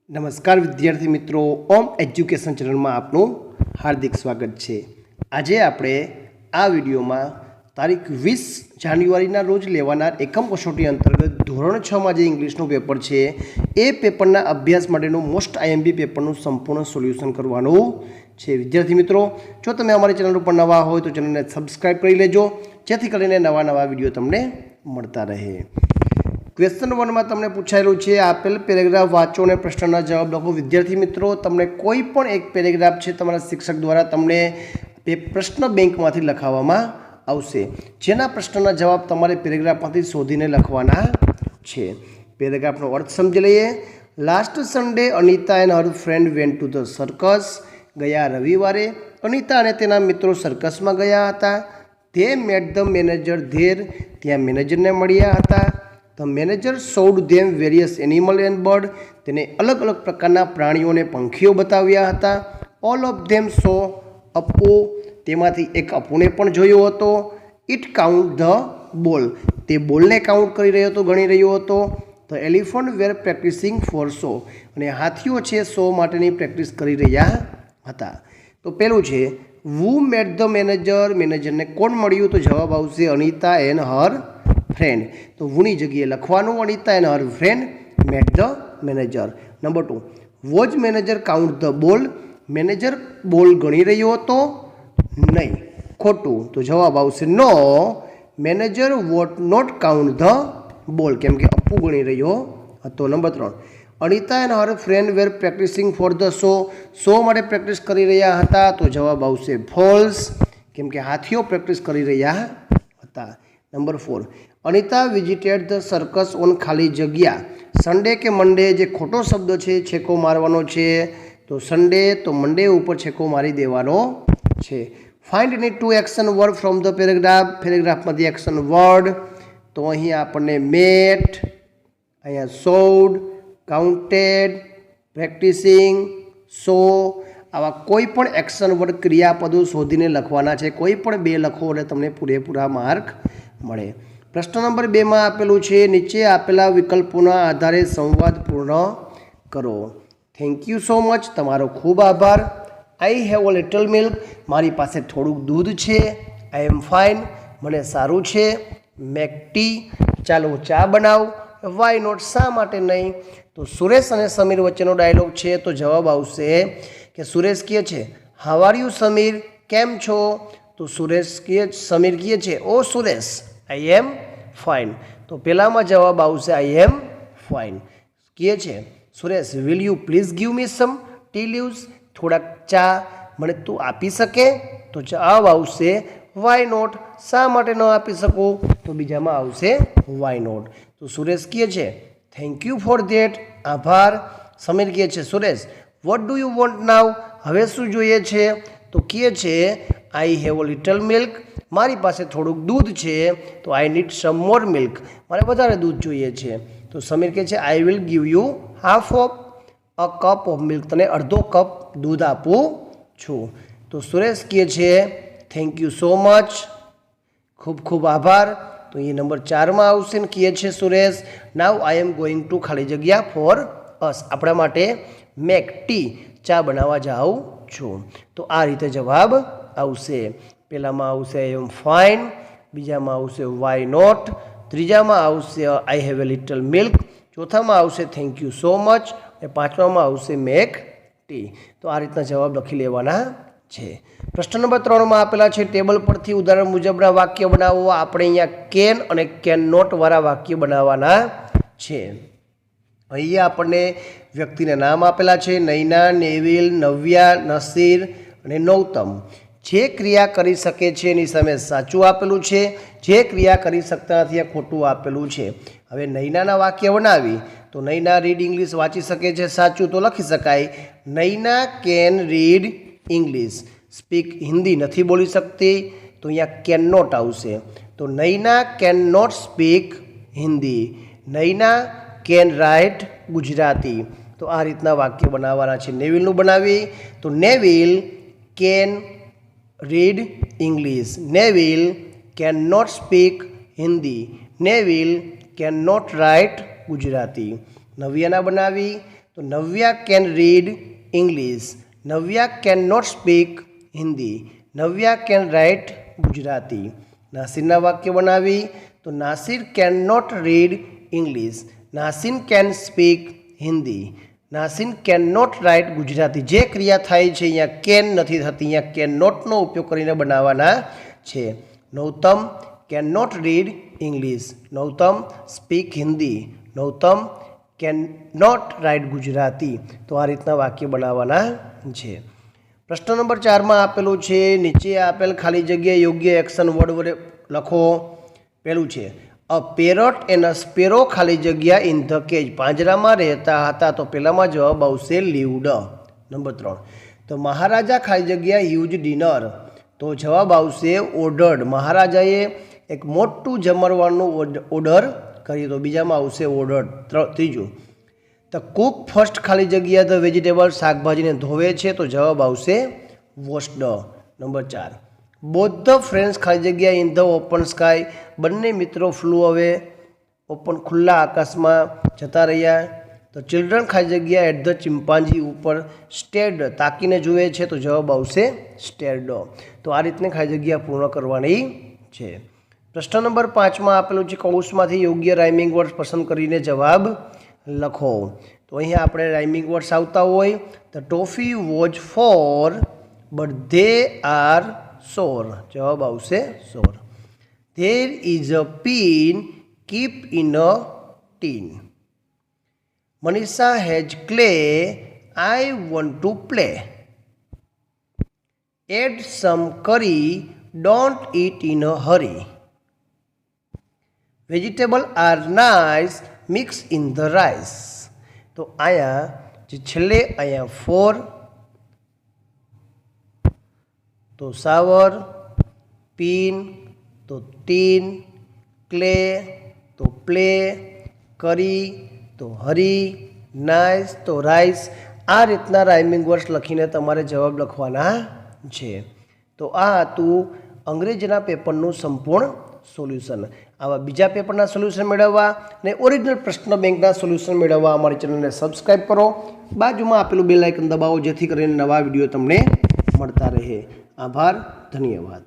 નમસ્કાર વિદ્યાર્થી મિત્રો, ઓમ એજ્યુકેશન ચેનલમાં આપનું હાર્દિક સ્વાગત છે। આજે આપણે આ વિડીયોમાં તારીખ 20 જાન્યુઆરીના રોજ લેવાનાર એકમ કસોટી અંતર્ગત ધોરણ 6માં જે ઇંગ્લિશનું પેપર છે એ પેપરના અભ્યાસ માટેનું મોસ્ટ આઈએમપી પેપરનું સંપૂર્ણ સોલ્યુશન કરવાનું છે। વિદ્યાર્થી મિત્રો, જો તમે અમારી ચેનલ ઉપર નવા હોય તો ચેનલને સબસ્ક્રાઈબ કરી લેજો, જેથી કરીને નવા વિડીયો તમને મળતા રહે। ક્વેશ્ચન 1 માં તમને પૂછાયેલું છે આપેલ પેરેગ્રાફ વાંચો અને પ્રશ્નના જવાબ લખો। વિદ્યાર્થી મિત્રો, તમને કોઈ પણ એક પેરેગ્રાફ છે તમારા શિક્ષક દ્વારા તમને પ્રશ્ન બેંકમાંથી લખાવવામાં આવશે, જેના પ્રશ્નના જવાબ તમારે પેરેગ્રાફમાંથી શોધીને લખવાના છે। પેરેગ્રાફનો અર્થ સમજી લઈએ। Last Sunday Anita and her friend went to the circus. ગયા રવિવારે અનિતા અને તેના મિત્રો સર્કસમાં ગયા હતા। They met the manager there. ત્યાં મેનેજરને મળ્યા હતા। The manager showed them various animal and bird. તેને અલગ અલગ પ્રકારના પ્રાણીઓ અને પંખીઓ બતાવ્યા હતા। All of them saw Appu. તેમાંથી એક અપ્પુને પણ જોયો હતો। ઇટ કાઉન્ટ ધ બોલ। તે બોલને કાઉન્ટ કરી રહ્યો હતો, ગણી રહ્યો હતો। The elephant were practising for show. અને હાથીઓ છે શો માટેની પ્રેક્ટિસ કરી રહ્યા હતા। તો પેલું છે વુ મેટ ધ મેનેજર। મેનેજરને કોણ મળ્યું? તો જવાબ આવશે અનિતા એન્ડ હર ફ્રેન્ડ। તો વુની જગ્યાએ લખવાનું Anita and her friend met the manager. Number 2, was manager count the ball. Manager ball ગણી રહ્યો હતો? નહીં, ખોટું। તો જવાબ આવશે no, manager would not count the ball, કેમ કે અપ્પુ ગણી રહ્યો હતો। Number 3, Anita and her friend were practising for the show. Show માટે પ્રેક્ટિસ કરી રહ્યા હતા। તો જવાબ આવશે ફોલ્સ, કેમ કે હાથીઓ પ્રેક્ટિસ કરી રહ્યા હતા। Number 4, Anita visited the circus on ખાલી જગ્યા। સન્ડે કે મંડે જે ખોટો શબ્દ છે, છેકો મારવાનો છે। તો સન્ડે તો મંડે ઉપર છેકો મારી દેવાનો છે। Find any 2 action word from the paragraph. પેરેગ્રાફમાંથી એક્શન વર્ડ તો અહીંયા આપણને મેટ, અહીંયા શોડ, કાઉન્ટેડ, પ્રેક્ટિસિંગ, શો, આવા કોઈ પણ એક્શન વર્ડ ક્રિયાપદો શોધીને લખવાના છે। કોઈ પણ 2 લખો એટલે તમને પૂરેપૂરા માર્ક મળે। પ્રશ્ન નંબર 2 માં આપેલું છે નીચે આપેલા વિકલ્પોના આધારે સંવાદ પૂર્ણ કરો। થેન્ક યુ સો મચ, તમારો ખૂબ આભાર। I have a little milk. મારી પાસે થોડુંક દૂધ છે। I am fine. મને સારું છે। Make tea. ચાલો ચા બનાવ। Why not? શા માટે નહીં? તો સુરેશ અને સમીર વચ્ચેનો ડાયલોગ છે, તો જવાબ આવશે કે સુરેશ કહે છે હાવ આર યુ સમીર? કેમ છો? તો સમીર કહે છે ઓ સુરેશ, આઈ એમ ફાઇન। તો પહેલામાં જવાબ આવશે આઈ એમ ફાઇન। કહે છે Suresh will you please give me some tea leaves? થોડાક ચા મને તું આપી શકે? તો જવાબ આવશે વાય નોટ? શા માટે ન આપી શકું? તો બીજામાં આવશે વાય નોટ। તો સુરેશ કહે છે થેન્ક યુ ફોર ધેટ। આભાર। સમીર કહે છે Suresh what do you want now? હવે શું જોઈએ છે? તો કહે છે I have a little milk. મારી પાસે થોડુંક દૂધ છે। તો I need some more milk. મારે વધારે દૂધ જોઈએ છે। તો સમીર કહે છે I will give you half of a cup of milk. તને અડધો કપ દૂધ આપું છું। તો સુરેશ કહે છે થેન્ક યુ સો મચ, ખૂબ ખૂબ આભાર। તો એ નંબર 4 માં આવશે ને કહે છે સુરેશ નાવ આઈ એમ ગોઈંગ ટુ ખાલી જગ્યા ફોર અસ। આપણા માટે મેક ટી, ચા બનાવવા જાઉં છું। તો આ રીતે જવાબ આવશે। પહેલામાં આવશે આઈ એમ ફાઇન, બીજામાં આવશે વાય નોટ, ત્રીજામાં આવશે I have a little milk, ચોથામાં આવશે થેન્ક યુ સો મચ અને પાંચમામાં આવશે મેક ટી। તો આ રીતના જવાબ લખી લેવાના છે। પ્રશ્ન નંબર 3 માં આપેલા છે ટેબલ પરથી ઉદાહરણ મુજબના વાક્ય બનાવો। આપણે અહીંયા કેન અને કેન નોટ વાળા વાક્ય બનાવવાના છે। અહીંયા આપણને વ્યક્તિના નામ આપેલા છે નૈના, નેવિલ, નવ્યા, નસીર અને નૌતમ। જે ક્રિયા કરી શકે છે એની સામે સાચું આપેલું છે, જે ક્રિયા કરી શકતા નથી એ ખોટું આપેલું છે। હવે નૈનાના વાક્ય બનાવી તો નૈના રીડ ઇંગ્લિશ વાંચી શકે છે, સાચું તો લખી શકાય Naina can read English. Speak Hindi નથી બોલી શકતી, તો અહીંયા કેન નોટ આવશે। તો Naina can not speak Hindi. Naina can write Gujarati. તો આ રીતના વાક્ય બનાવવાના છે। નેવિલનું બનાવી તો Nevil can read English. Nevil can not speak Hindi. Nevil can not write Gujarati. નવ્યાના બનાવી તો Navya can read English, Navya can not speak Hindi, Navya can write Gujarati. નાસિરના વાક્ય બનાવી તો Nasir can not read English, Nasir can speak Hindi, Nasir can not write Gujarati. જે ક્રિયા થાય છે અહીંયા કેન નથી થતી, અહીંયા કેન નોટનો ઉપયોગ કરીને બનાવવાના છે. Nautam can not read English, Nautam speak Hindi, Nautam can not write Gujarati. તો આ રીતના વાક્ય બનાવવાના છે. પ્રશ્ન નંબર 4 આપેલું છે, નીચે આપેલ ખાલી જગ્યા યોગ્ય એક્શન વર્ડ વડે લખો. પહેલું છે a parrot and a sparrow ખાલી જગ્યા ઇન ધ કેજ, પાંજરામાં રહેતા હતા. તો પહેલામાં જવાબ આવશે લીવડ. નંબર 3 તો મહારાજા ખાલી જગ્યા હ્યુજ ડિનર, તો જવાબ આવશે ઓર્ડર્ડ. મહારાજાએ એક મોટું જમણવારનું ઓર્ડર કર્યું, તો બીજામાં આવશે ઓર્ડર્ડ. ત્રીજું ધ કુક ફર્સ્ટ ખાલી જગ્યા ધ વેજીટેબલ, શાકભાજીને ધોવે છે. તો જવાબ આવશે washed. Number 4 both the friends ખાલી જગ્યા ઇન ધ ઓપન સ્કાય, બંને મિત્રો ફ્લુ હવે ઓપન ખુલ્લા આકાશમાં જતા રહ્યા. તો ચિલ્ડ્રન ખાલી જગ્યા એટ ધ ચિમ્પાન્જી ઉપર સ્ટેર્ડ, તાકીને જુએ છે. તો જવાબ આવશે સ્ટેર્ડ. તો આ રીતને ખાલી જગ્યા પૂર્ણ કરવાની છે. પ્રશ્ન નંબર 5 આપેલું છે, કૌંસમાંથી યોગ્ય રાઇમિંગ વર્ડ્સ પસંદ કરીને જવાબ લખો. તો અહીંયા આપણે રાઇમિંગ વર્ડ્સ આવતા હોય તો toffee was four but they are sour, જવાબ આવશે sour. There is a pin keep in a tin, Manisha has clay I want to play, add some curry don't it in a hurry, vegetable are nice mix in the rice. તો અહીંયા જે છેલ્લે અહીંયા four, તો sour, pin તો tin, clay તો play, curry તો હરી, nice તો રાઈસ. આ રીતના રાઇમિંગ વર્ડ્સ લખીને તમારે જવાબ લખવાના છે. તો આ હતું અંગ્રેજીના પેપરનું સંપૂર્ણ સોલ્યુશન. આવા બીજા પેપરના સોલ્યુશન મેળવવા અને ઓરિજિનલ પ્રશ્ન બેંકના સોલ્યુશન મેળવવા અમારી ચેનલને સબસ્ક્રાઈબ કરો. બાજુમાં આપેલું બેલ આઇકન દબાવો, જેથી કરીને નવા વિડીયો તમને મળતા રહે. આભાર, ધન્યવાદ.